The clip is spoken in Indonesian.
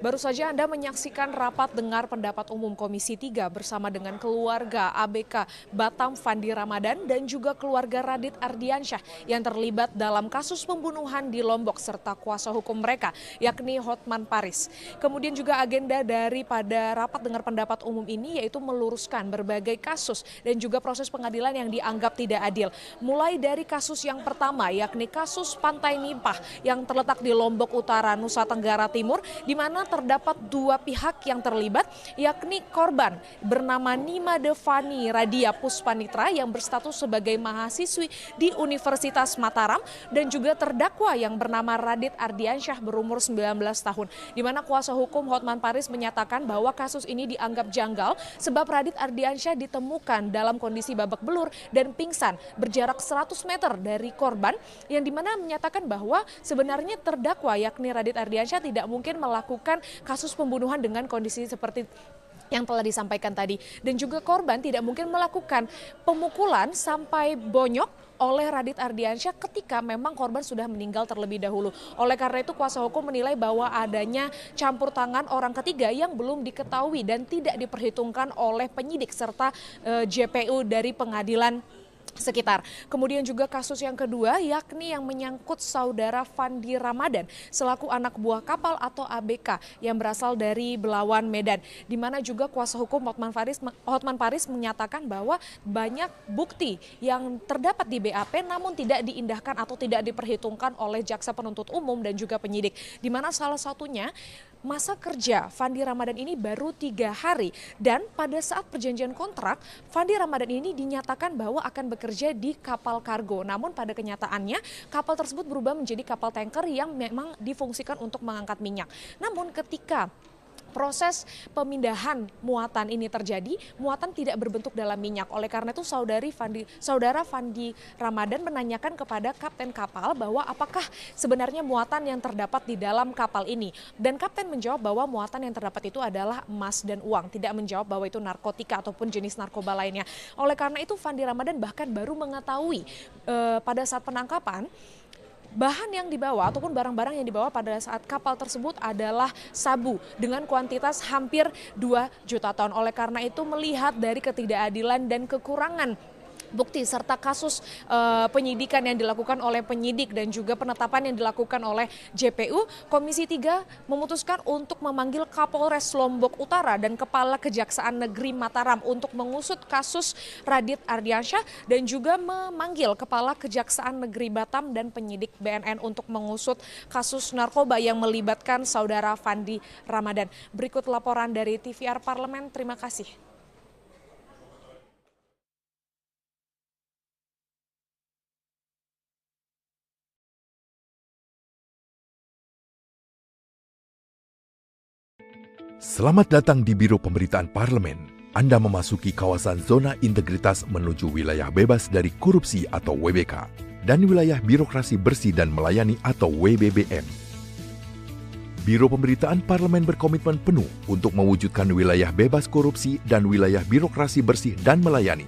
Baru saja Anda menyaksikan rapat dengar pendapat umum Komisi 3 bersama dengan keluarga ABK Batam Fandi Ramadan dan juga keluarga Radit Ardiansyah yang terlibat dalam kasus pembunuhan di Lombok serta kuasa hukum mereka yakni Hotman Paris. Kemudian juga agenda daripada rapat dengar pendapat umum ini yaitu meluruskan berbagai kasus dan juga proses pengadilan yang dianggap tidak adil. Mulai dari kasus yang pertama yakni kasus Pantai Nimpah yang terletak di Lombok Utara, Nusa Tenggara Timur di mana terdapat dua pihak yang terlibat, yakni korban bernama Nima Devani Radia Puspanitra yang berstatus sebagai mahasiswi di Universitas Mataram dan juga terdakwa yang bernama Radit Ardiansyah berumur 19 tahun. Di mana kuasa hukum Hotman Paris menyatakan bahwa kasus ini dianggap janggal sebab Radit Ardiansyah ditemukan dalam kondisi babak belur dan pingsan berjarak 100 meter dari korban yang dimana menyatakan bahwa sebenarnya terdakwa yakni Radit Ardiansyah tidak mungkin melakukan kasus pembunuhan dengan kondisi seperti yang telah disampaikan tadi. Dan juga korban tidak mungkin melakukan pemukulan sampai bonyok oleh Radit Ardiansyah ketika memang korban sudah meninggal terlebih dahulu. Oleh karena itu kuasa hukum menilai bahwa adanya campur tangan orang ketiga yang belum diketahui dan tidak diperhitungkan oleh penyidik serta JPU dari pengadilan sekitar. Kemudian juga kasus yang kedua yakni yang menyangkut saudara Fandi Ramadan selaku anak buah kapal atau ABK yang berasal dari Belawan, Medan. Di mana juga kuasa hukum Hotman Paris menyatakan bahwa banyak bukti yang terdapat di BAP namun tidak diindahkan atau tidak diperhitungkan oleh jaksa penuntut umum dan juga penyidik. Di mana salah satunya masa kerja Fandi Ramadan ini baru 3 hari dan pada saat perjanjian kontrak Fandi Ramadan ini dinyatakan bahwa akan bekerja di kapal kargo. Namun pada kenyataannya kapal tersebut berubah menjadi kapal tanker yang memang difungsikan untuk mengangkat minyak. Namun ketika proses pemindahan muatan ini terjadi, muatan tidak berbentuk dalam minyak. Oleh karena itu saudara Fandi Ramadan menanyakan kepada kapten kapal bahwa apakah sebenarnya muatan yang terdapat di dalam kapal ini. Dan kapten menjawab bahwa muatan yang terdapat itu adalah emas dan uang. Tidak menjawab bahwa itu narkotika ataupun jenis narkoba lainnya. Oleh karena itu Fandi Ramadan bahkan baru mengetahui pada saat penangkapan bahan yang dibawa ataupun barang-barang yang dibawa pada saat kapal tersebut adalah sabu dengan kuantitas hampir 2 juta ton. Oleh karena itu melihat dari ketidakadilan dan kekurangan bukti serta kasus penyidikan yang dilakukan oleh penyidik dan juga penetapan yang dilakukan oleh JPU, Komisi 3 memutuskan untuk memanggil Kapolres Lombok Utara dan Kepala Kejaksaan Negeri Mataram untuk mengusut kasus Radit Ardiansyah dan juga memanggil Kepala Kejaksaan Negeri Batam dan penyidik BNN untuk mengusut kasus narkoba yang melibatkan saudara Fandi Ramadan. Berikut laporan dari TVR Parlemen. Terima kasih. Selamat datang di Biro Pemberitaan Parlemen. Anda memasuki kawasan zona integritas menuju wilayah bebas dari korupsi atau WBK dan wilayah birokrasi bersih dan melayani atau WBBM. Biro Pemberitaan Parlemen berkomitmen penuh untuk mewujudkan wilayah bebas korupsi dan wilayah birokrasi bersih dan melayani.